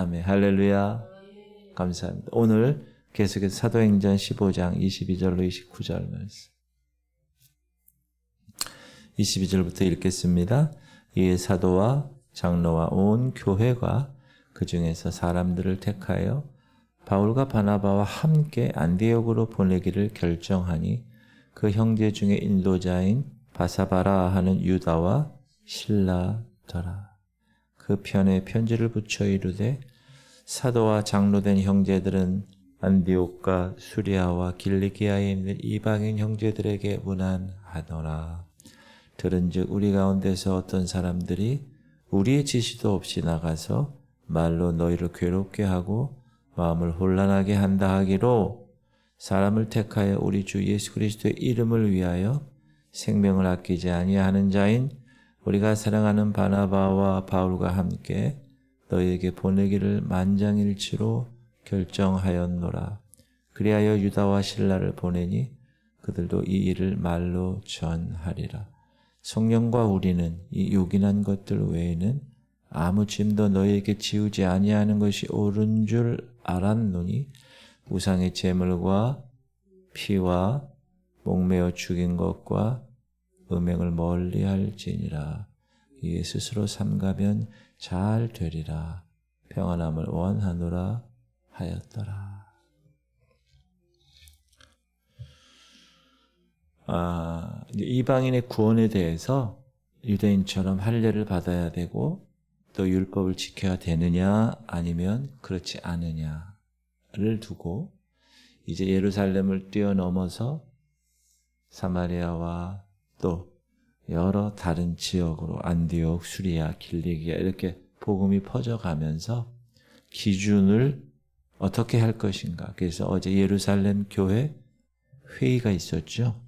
아멘. 할렐루야. 감사합니다. 오늘 계속해서 사도행전 15장 22절로 29절 말씀. 22절부터 읽겠습니다. 이에 사도와 장로와 온 교회가 그 중에서 사람들을 택하여 바울과 바나바와 함께 안디옥으로 보내기를 결정하니 그 형제 중에 인도자인 바사바라 하는 유다와 실라더라. 그 편에 편지를 붙여 이르되 사도와 장로된 형제들은 안디옥과 수리아와 길리기아에 있는 이방인 형제들에게 문안하노라. 들은즉 우리 가운데서 어떤 사람들이 우리의 지시도 없이 나가서 말로 너희를 괴롭게 하고 마음을 혼란하게 한다 하기로 사람을 택하여 우리 주 예수 그리스도의 이름을 위하여 생명을 아끼지 아니하는 자인 우리가 사랑하는 바나바와 바울과 함께 너희에게 보내기를 만장일치로 결정하였노라. 그리하여 유다와 실라를 보내니 그들도 이 일을 말로 전하리라. 성령과 우리는 이 요긴한 것들 외에는 아무 짐도 너희에게 지우지 아니하는 것이 옳은 줄 알았노니 우상의 제물과 피와 목매어 죽인 것과 음행을 멀리할지니라. 이에 스스로 삼가면 잘 되리라. 평안함을 원하노라 하였더라. 이방인의 구원에 대해서 유대인처럼 할례를 받아야 되고 또 율법을 지켜야 되느냐 아니면 그렇지 않느냐를 두고 이제 예루살렘을 뛰어넘어서 사마리아와 또 여러 다른 지역으로 안디옥, 수리아, 길리기아 이렇게 복음이 퍼져가면서 기준을 어떻게 할 것인가. 그래서 어제 예루살렘 교회 회의가 있었죠.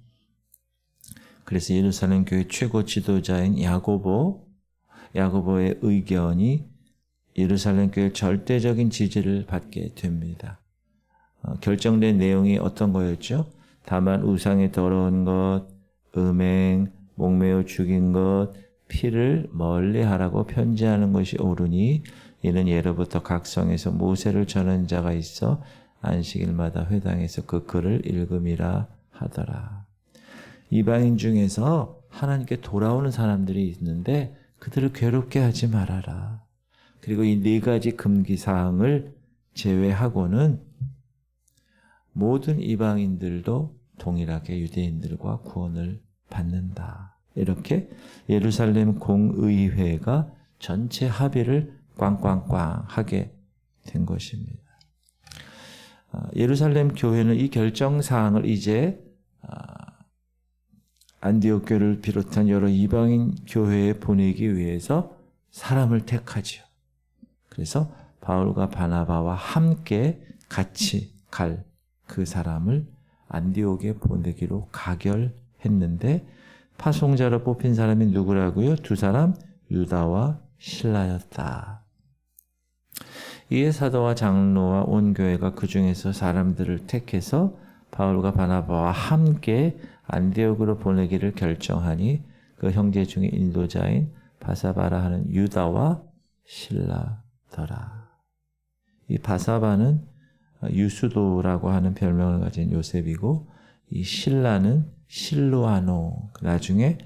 그래서 예루살렘 교회 최고 지도자인 야고보의 의견이 예루살렘 교회 절대적인 지지를 받게 됩니다. 결정된 내용이 어떤 거였죠? 다만 우상의 더러운 것, 음행, 목매어 죽인 것, 피를 멀리하라고 편지하는 것이 옳으니 이는 예로부터 각 성에서 모세를 전한 자가 있어 안식일마다 회당에서 그 글을 읽음이라 하더라. 이방인 중에서 하나님께 돌아오는 사람들이 있는데 그들을 괴롭게 하지 말아라. 그리고 이 네 가지 금기 사항을 제외하고는 모든 이방인들도 동일하게 유대인들과 구원을 받는다. 이렇게 예루살렘 공의회가 전체 합의를 꽝꽝꽝 하게 된 것입니다. 예루살렘 교회는 이 결정사항을 이제 안디옥 교회를 비롯한 여러 이방인 교회에 보내기 위해서 사람을 택하죠. 그래서 바울과 바나바와 함께 같이 갈 그 사람을 안디옥에 보내기로 가결했는데 파송자로 뽑힌 사람이 누구라고요? 두 사람, 유다와 실라였다. 이에 사도와 장로와 온 교회가 그 중에서 사람들을 택해서 바울과 바나바와 함께 안디옥으로 보내기를 결정하니 그 형제 중에 인도자인 바사바라 하는 유다와 실라더라. 이 바사바는 유수도라고 하는 별명을 가진 요셉이고 이 실라는 실루아노. 나중에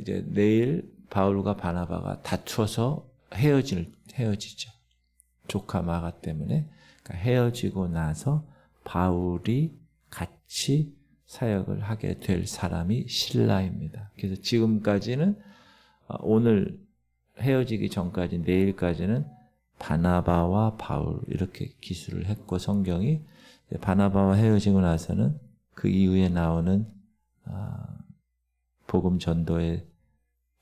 이제 내일 바울과 바나바가 다투어서 헤어지죠. 조카 마가 때문에. 그러니까 헤어지고 나서 바울이 같이 사역을 하게 될 사람이 실라입니다. 그래서 지금까지는 오늘 헤어지기 전까지 내일까지는 바나바와 바울 이렇게 기술을 했고 성경이 바나바와 헤어지고 나서는 그 이후에 나오는 복음 전도의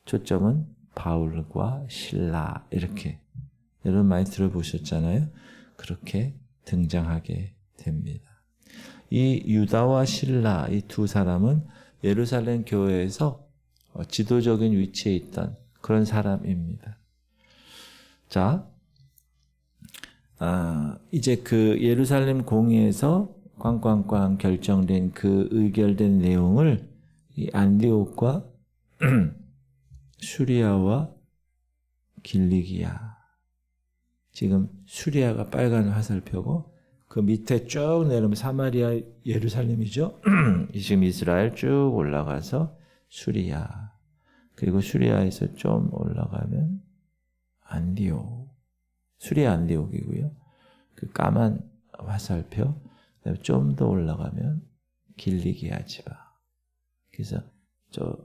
초점은 바울과 실라 이렇게 여러분 많이 들어보셨잖아요. 그렇게 등장하게 됩니다. 이 유다와 실라 이 두 사람은 예루살렘 교회에서 지도적인 위치에 있던 그런 사람입니다. 자, 이제 그 예루살렘 공의에서 꽝꽝꽝 결정된 그 의결된 내용을 이 안디옥과 수리아와 길리기아 지금 수리아가 빨간 화살표고 그 밑에 쭉 내려오면 사마리아 예루살렘이죠. 지금 이스라엘 쭉 올라가서 수리아. 그리고 수리아에서 좀 올라가면 안디옥. 수리아 안디옥이고요. 그 까만 화살표. 좀 더 올라가면 길리기아 지방. 그래서 저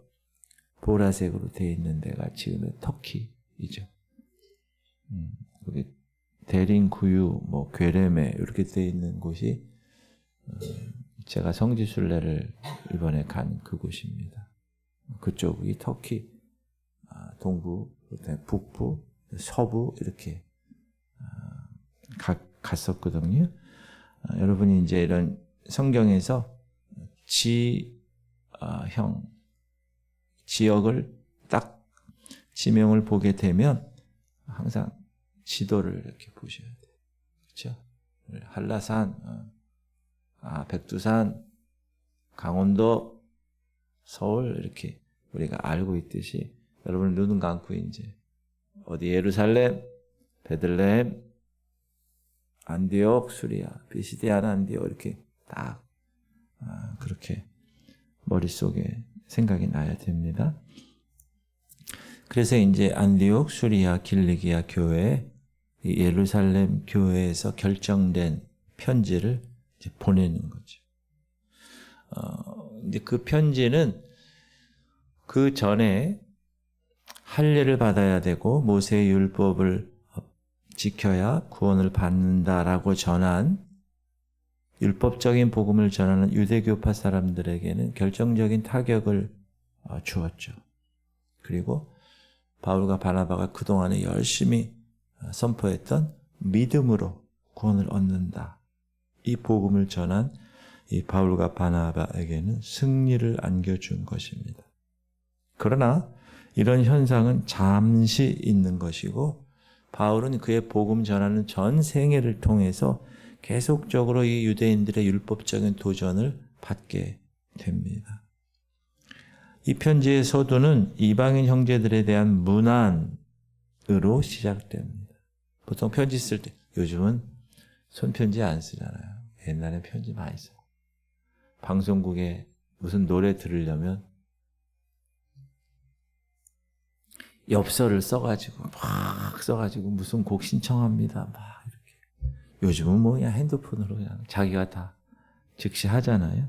보라색으로 되어 있는 데가 지금의 터키이죠. 거기 대린 구유, 뭐 괴레메 이렇게 되어 있는 곳이 제가 성지순례를 이번에 간 그곳입니다. 그쪽이 터키 동부, 북부, 서부 이렇게 갔었거든요. 여러분이 이제 이런 성경에서 지역을 딱 지명을 보게 되면 항상 지도를 이렇게 보셔야 돼요. 그렇죠? 한라산, 백두산, 강원도, 서울 이렇게 우리가 알고 있듯이 여러분 눈은 감고 이제 어디 예루살렘, 베들레헴, 안디옥, 수리아, 비시디안 안디옥 이렇게 딱 그렇게 머릿속에 생각이 나야 됩니다. 그래서 이제 안디옥, 수리아, 길리기아 교회, 예루살렘 교회에서 결정된 편지를 이제 보내는 거죠. 이제 그 편지는 그 전에 할례를 받아야 되고 모세의 율법을 지켜야 구원을 받는다라고 전한 율법적인 복음을 전하는 유대교파 사람들에게는 결정적인 타격을 주었죠. 그리고 바울과 바나바가 그동안에 열심히 선포했던 믿음으로 구원을 얻는다. 이 복음을 전한 이 바울과 바나바에게는 승리를 안겨준 것입니다. 그러나 이런 현상은 잠시 있는 것이고 바울은 그의 복음 전하는 전 생애를 통해서 계속적으로 이 유대인들의 율법적인 도전을 받게 됩니다. 이 편지의 서두는 이방인 형제들에 대한 문안으로 시작됩니다. 보통 편지 쓸 때 요즘은 손편지 안 쓰잖아요. 옛날엔 편지 많이 써요. 방송국에 무슨 노래 들으려면 엽서를 써가지고 막 써가지고 무슨 곡 신청합니다. 막 이렇게. 요즘은 뭐 그냥 핸드폰으로 그냥 자기가 다 즉시 하잖아요.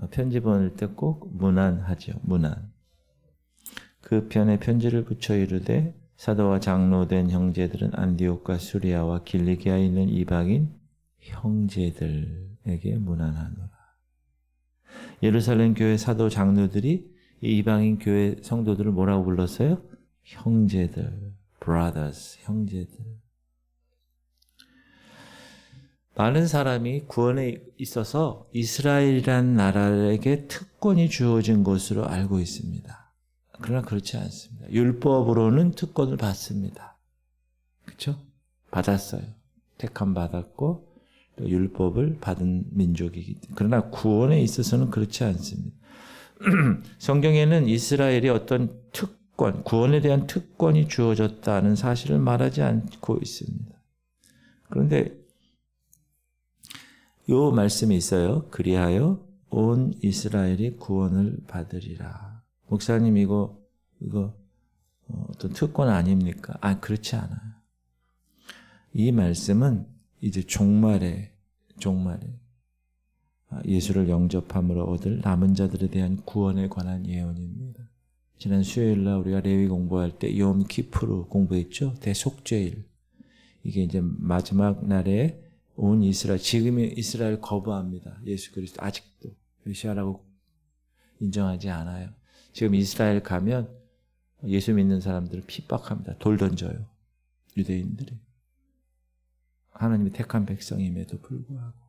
편지 보낼 때 꼭 문안하죠. 문안. 그 편에 편지를 붙여 이르되 사도와 장로된 형제들은 안디옥과 수리아와 길리기아에 있는 이방인 형제들에게 문안하노라. 예루살렘 교회 사도 장로들이 이 이방인 교회 성도들을 뭐라고 불렀어요? 형제들, brothers, 형제들. 많은 사람이 구원에 있어서 이스라엘이라는 나라에게 특권이 주어진 것으로 알고 있습니다. 그러나 그렇지 않습니다. 율법으로는 특권을 받습니다. 그렇죠? 받았어요. 택함 받았고 또 율법을 받은 민족이기 때문에. 그러나 구원에 있어서는 그렇지 않습니다. 성경에는 이스라엘이 어떤 특권, 구원에 대한 특권이 주어졌다는 사실을 말하지 않고 있습니다. 그런데 요 말씀이 있어요. 그리하여 온 이스라엘이 구원을 받으리라. 목사님 이거 어떤 특권 아닙니까? 그렇지 않아요. 이 말씀은 이제 종말에 예수를 영접함으로 얻을 남은 자들에 대한 구원에 관한 예언입니다. 지난 수요일날 우리가 레위 공부할 때 욤 키푸르 공부했죠. 대속죄일. 이게 이제 마지막 날에 온 이스라엘, 지금의 이스라엘 거부합니다. 예수 그리스도 아직도 메시아라고 인정하지 않아요. 지금 이스라엘 가면 예수 믿는 사람들을 핍박합니다. 돌 던져요. 유대인들이. 하나님이 택한 백성임에도 불구하고.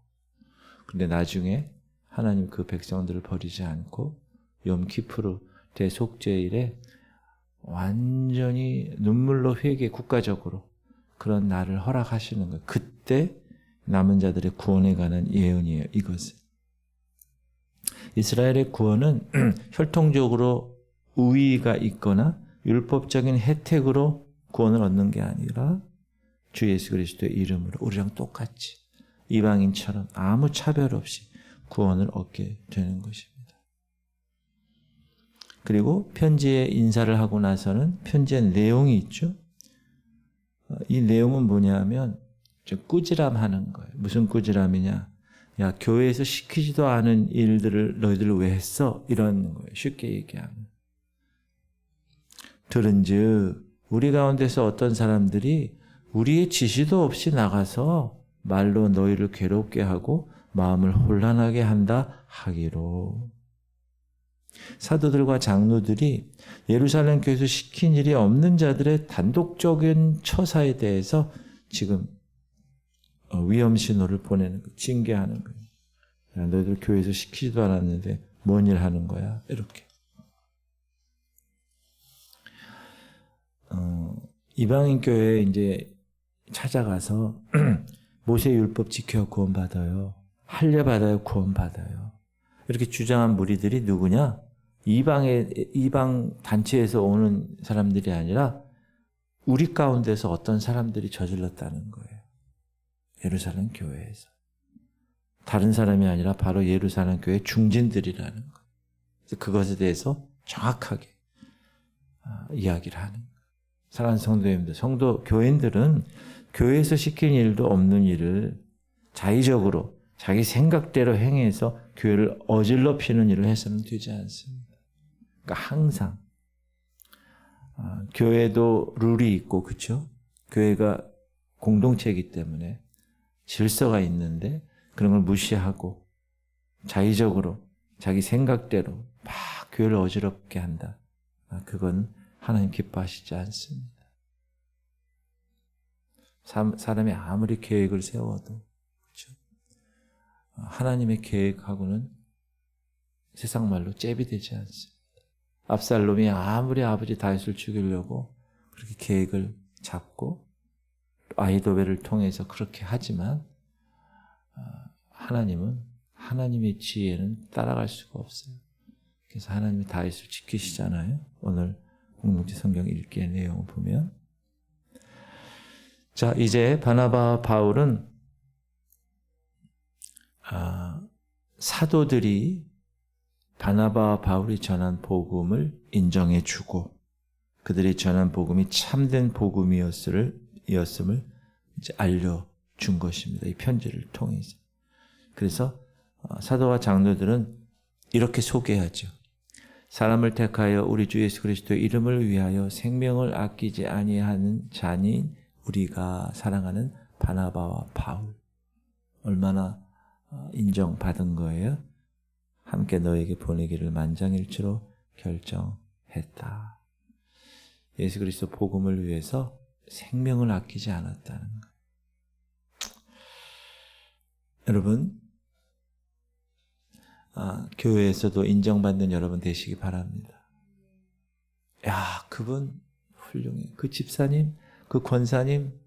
근데 나중에 하나님 그 백성들을 버리지 않고 욤 키푸르 대속죄일에 완전히 눈물로 회개 국가적으로 그런 날을 허락하시는 거예요. 그때 남은 자들의 구원에 관한 예언이에요. 이것은. 이스라엘의 구원은 혈통적으로 우위가 있거나 율법적인 혜택으로 구원을 얻는 게 아니라 주 예수 그리스도의 이름으로 우리랑 똑같이 이방인처럼 아무 차별 없이 구원을 얻게 되는 것입니다. 그리고 편지에 인사를 하고 나서는 편지에 내용이 있죠. 이 내용은 뭐냐면 꾸지람하는 거예요. 무슨 꾸지람이냐? 야, 교회에서 시키지도 않은 일들을 너희들 왜 했어? 이런 거예요. 쉽게 얘기하면. 들은즉 우리 가운데서 어떤 사람들이 우리의 지시도 없이 나가서 말로 너희를 괴롭게 하고 마음을 혼란하게 한다 하기로. 사도들과 장로들이 예루살렘 교회에서 시킨 일이 없는 자들의 단독적인 처사에 대해서 지금 위험 신호를 보내는 거예요. 징계하는 거예요. 야, 너희들 교회에서 시키지도 않았는데 뭔 일 하는 거야? 이렇게. 이방인 교회에 이제 찾아가서 모세 율법 지켜 구원받아요. 할례 받아요. 구원받아요. 이렇게 주장한 무리들이 누구냐? 이방 단체에서 오는 사람들이 아니라 우리 가운데서 어떤 사람들이 저질렀다는 거예요. 예루살렘 교회에서. 다른 사람이 아니라 바로 예루살렘 교회 중진들이라는 거예요. 그래서 그것에 대해서 정확하게 이야기를 하는 거예요. 사랑하는 성도님들, 교인들은 교회에서 시킨 일도 없는 일을 자의적으로 자기 생각대로 행해서 교회를 어질러피는 일을 해서는 되지 않습니다. 그러니까 항상 교회도 룰이 있고 그렇죠? 교회가 공동체이기 때문에 질서가 있는데 그런 걸 무시하고 자의적으로 자기 생각대로 막 교회를 어지럽게 한다. 그건 하나님 기뻐하시지 않습니다. 사람이 아무리 계획을 세워도 그렇죠? 하나님의 계획하고는 세상 말로 잽이 되지 않습니다. 압살롬이 아무리 아버지 다윗을 죽이려고 그렇게 계획을 잡고 아히도벨을 통해서 그렇게 하지만 하나님은 하나님의 지혜는 따라갈 수가 없어요. 그래서 하나님이 다윗을 지키시잖아요. 오늘 공동체 성경 읽기의 내용을 보면 자 이제 바나바와 바울은 사도들이 바나바와 바울이 전한 복음을 인정해 주고 그들이 전한 복음이 참된 복음이었음을 이제 알려준 것입니다. 이 편지를 통해서. 그래서 사도와 장로들은 이렇게 소개하죠. 사람을 택하여 우리 주 예수 그리스도의 이름을 위하여 생명을 아끼지 아니하는 자니 우리가 사랑하는 바나바와 바울. 얼마나 인정받은 거예요? 함께 너에게 보내기를 만장일치로 결정했다. 예수 그리스도 복음을 위해서 생명을 아끼지 않았다는 거예요. 여러분, 교회에서도 인정받는 여러분 되시기 바랍니다. 야, 그분 훌륭해. 그 집사님, 그 권사님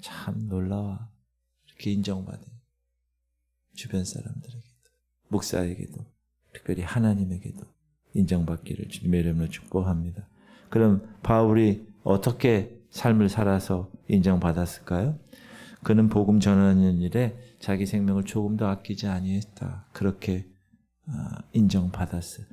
참 놀라워. 이렇게 인정받아요. 주변 사람들에게도, 목사에게도, 특별히 하나님에게도 인정받기를 주님의 이름으로 축복합니다. 그럼 바울이 어떻게 삶을 살아서 인정받았을까요? 그는 복음 전하는 일에 자기 생명을 조금도 아끼지 아니했다. 그렇게 인정받았어요.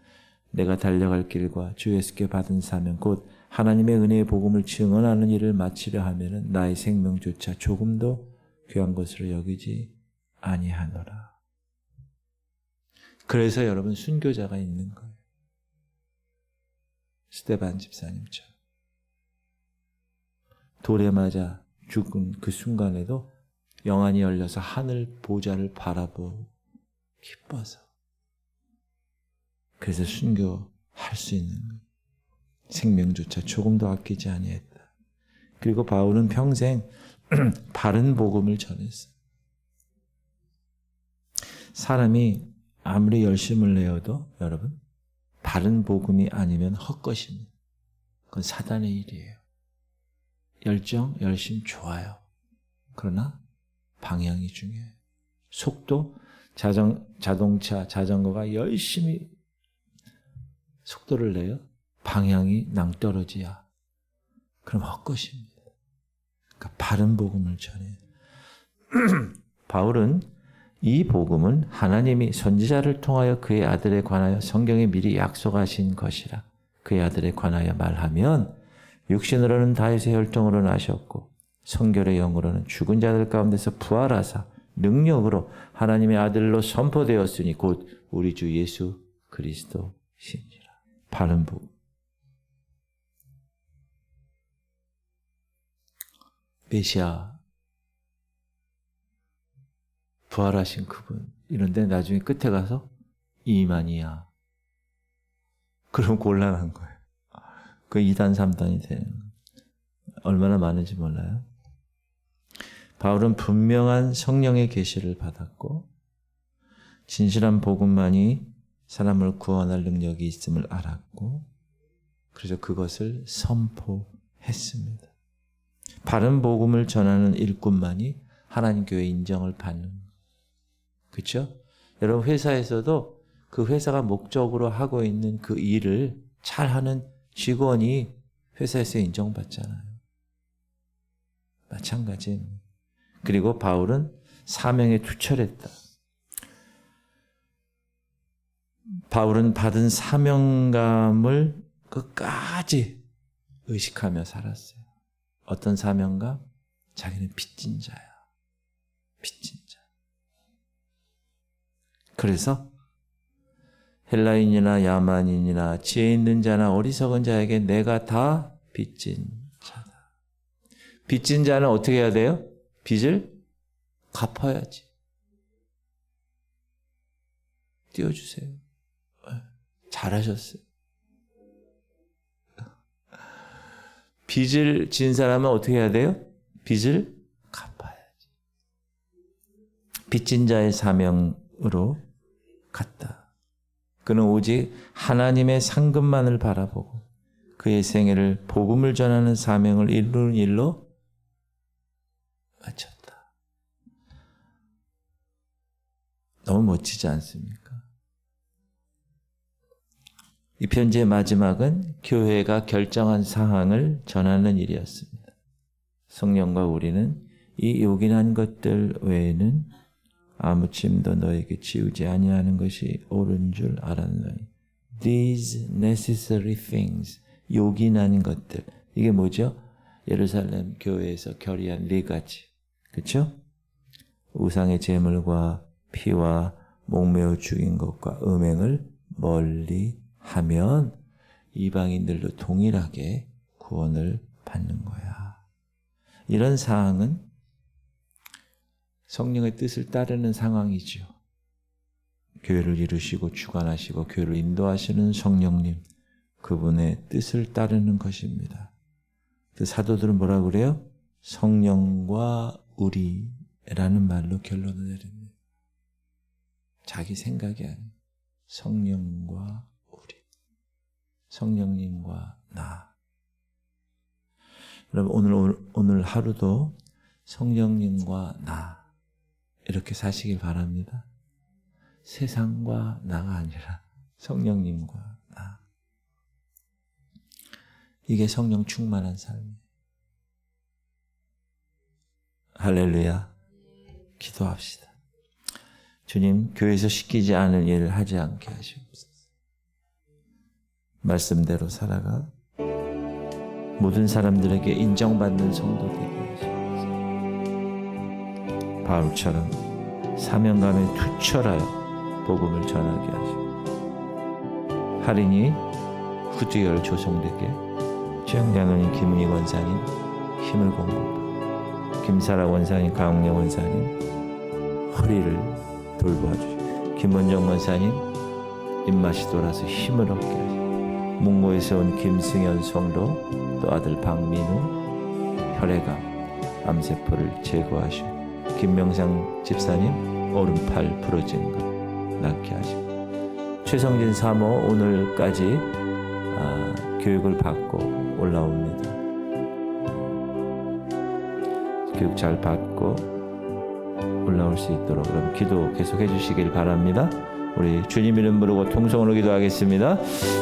내가 달려갈 길과 주 예수께 받은 사명 곧 하나님의 은혜의 복음을 증언하는 일을 마치려 하면은 나의 생명조차 조금도 귀한 것으로 여기지 아니하노라. 그래서 여러분 순교자가 있는 거예요. 스데반 집사님처럼. 돌에 맞아 죽은 그 순간에도 영안이 열려서 하늘 보좌를 바라보고 기뻐서. 그래서 순교할 수 있는 거예요. 생명조차 조금도 아끼지 아니했다. 그리고 바울은 평생 바른 복음을 전했어요. 사람이 아무리 열심을 내어도 여러분 바른 복음이 아니면 헛것입니다. 그건 사단의 일이에요. 열심 좋아요. 그러나 방향이 중요해요. 속도, 자동차, 자전거가 열심히 속도를 내요. 방향이 낭떠러지야. 그럼 헛것입니다. 그러니까 바른 복음을 전해요. 바울은 이 복음은 하나님이 선지자를 통하여 그의 아들에 관하여 성경에 미리 약속하신 것이라. 그의 아들에 관하여 말하면 육신으로는 다윗의 혈통으로 나셨고 성결의 영으로는 죽은 자들 가운데서 부활하사 능력으로 하나님의 아들로 선포되었으니 곧 우리 주 예수 그리스도시니라. 바른 복음. 메시아 부활하신 그분 이런데 나중에 끝에 가서 이만이야. 그럼 곤란한 거예요. 그 2단 3단이 되는 거예요. 얼마나 많은지 몰라요. 바울은 분명한 성령의 계시를 받았고 진실한 복음만이 사람을 구원할 능력이 있음을 알았고 그래서 그것을 선포했습니다. 바른 복음을 전하는 일꾼만이 하나님 교회 인정을 받는 거예요. 그렇죠? 여러분 회사에서도 그 회사가 목적으로 하고 있는 그 일을 잘하는 직원이 회사에서 인정받잖아요. 마찬가지입니다. 그리고 바울은 사명에 투철했다. 바울은 받은 사명감을 끝까지 의식하며 살았어요. 어떤 사명감? 자기는 빚진 자야. 빚진 자. 그래서 헬라인이나 야만인이나 지혜 있는 자나 어리석은 자에게 내가 다 빚진 자다. 빚진 자는 어떻게 해야 돼요? 빚을 갚아야지. 띄워주세요. 잘하셨어요. 빚을 진 사람은 어떻게 해야 돼요? 빚을 갚아야지. 빚진 자의 사명으로 갔다. 그는 오직 하나님의 상급만을 바라보고 그의 생애를 복음을 전하는 사명을 이루는 일로 마쳤다. 너무 멋지지 않습니까? 이 편지의 마지막은 교회가 결정한 사항을 전하는 일이었습니다. 성령과 우리는 이 요긴한 것들 외에는 아무 짐도 너에게 지우지 아니하는 것이 옳은 줄 알았노니. These necessary things, 요긴한 것들. 이게 뭐죠? 예루살렘 교회에서 결의한 4가지. 그렇죠? 우상의 제물과 피와 목매어 죽인 것과 음행을 멀리 하면 이방인들도 동일하게 구원을 받는 거야. 이런 사항은 성령의 뜻을 따르는 상황이죠. 교회를 이루시고 주관하시고 교회를 인도하시는 성령님, 그분의 뜻을 따르는 것입니다. 그 사도들은 뭐라고 그래요? 성령과 우리라는 말로 결론을 내립니다. 자기 생각이 아니에요. 성령과 우리. 성령님과 나. 여러분 오늘 하루도 성령님과 나 이렇게 사시길 바랍니다. 세상과 나가 아니라 성령님과 나. 이게 성령 충만한 삶이에요. 할렐루야. 기도합시다. 주님, 교회에서 시키지 않은 일을 하지 않게 하시옵소서. 말씀대로 살아가 모든 사람들에게 인정받는 성도 되게 하시옵소서. 바울처럼 사명감에 투철하여 복음을 전하게 하시고 할인이 후두열 조성되게 최영장로님, 김은희 원사님 힘을 공급하고 김사라 원사님, 강웅래 원사님 허리를 돌보아 주시고 김원정 원사님 입맛이 돌아서 힘을 얻게 하시고 문고에서 온 김승현 성도 또 아들 박민우 혈액암 암세포를 제거하시고 김명상 집사님 오른팔 부러진 것 낫게 하시고 최성진 사모 오늘까지 교육을 받고 올라옵니다. 교육 잘 받고 올라올 수 있도록 그럼 기도 계속해 주시길 바랍니다. 우리 주님 이름 부르고 통성으로 기도하겠습니다.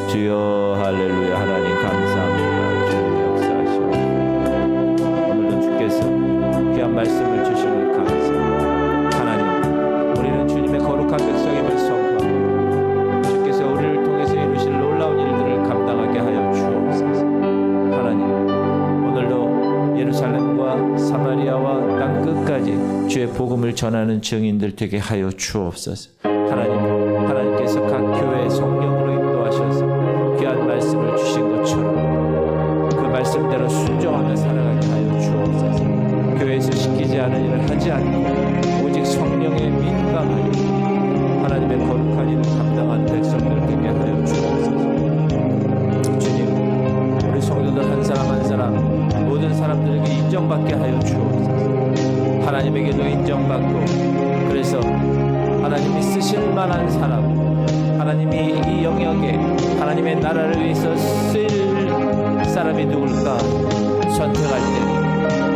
주여 할렐루야. 하나님 감사합니다. 주님 역사하시옵소서. 오늘도 주께서 예루살렘과 사마리아와 땅 끝까지 주의 복음을 전하는 증인들 되게 하여 주옵소서. 하나님께서 각 교회의 성령으로 인도하셔서 귀한 말씀을 주신 것처럼 그 말씀대로 순종하며 살아가게 하여 주옵소서. 교회에서 시키지 않은 일을 하지 않고 오직 성령에 민감하여 하나님의 거룩한 일을 감당하는 백성들 되게 하여 주옵소서. 주님, 우리 성도들 한 사람 한 사람 모든 사람들에게 인정받게 하여 주옵소서. 하나님에게도 인정받고, 그래서 하나님이 쓰실 만한 사람, 하나님이 이 영역에 하나님의 나라를 위해서 쓸 사람이 누굴까 선택할 때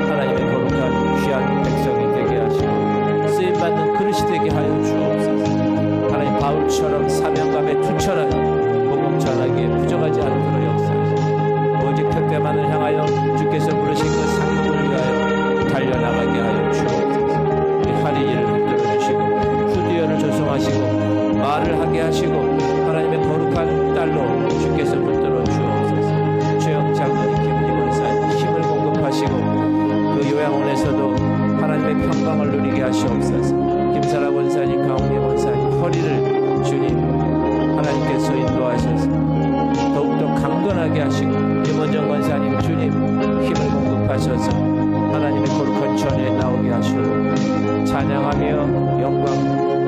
하나님의 거룩한 귀한 백성이 되게 하시고 쓰임받는 그릇이 되게 하여 주옵소서. 하나님, 바울처럼 사명감에 투철하여 복음 전하기에 부족하지 않도록 역사하시고 오직 택배만을 향하여 주께서 부르신 그 상급을 위하여 달려나가게 하여 주옵소서. 우리 하리이를 붙들어 주시고 후디어를 조성하시고 말을 하게 하시고 하나님의 거룩한 딸로 주께서 붙들어 주옵소서. 최영 장로님, 김은희 원사님 힘을 공급하시고 그 요양원에서도 하나님의 평강을 누리게 하시옵소서. 김사라 원사님, 강훈희 원사님 허리를 주님 하나님께서 인도하셔서 더욱더 강건하게 하시고, 임원정 권사님 주님 힘을 공급하셔서 하나님의 거룩한 전에 나오게 하시고 찬양하며 영광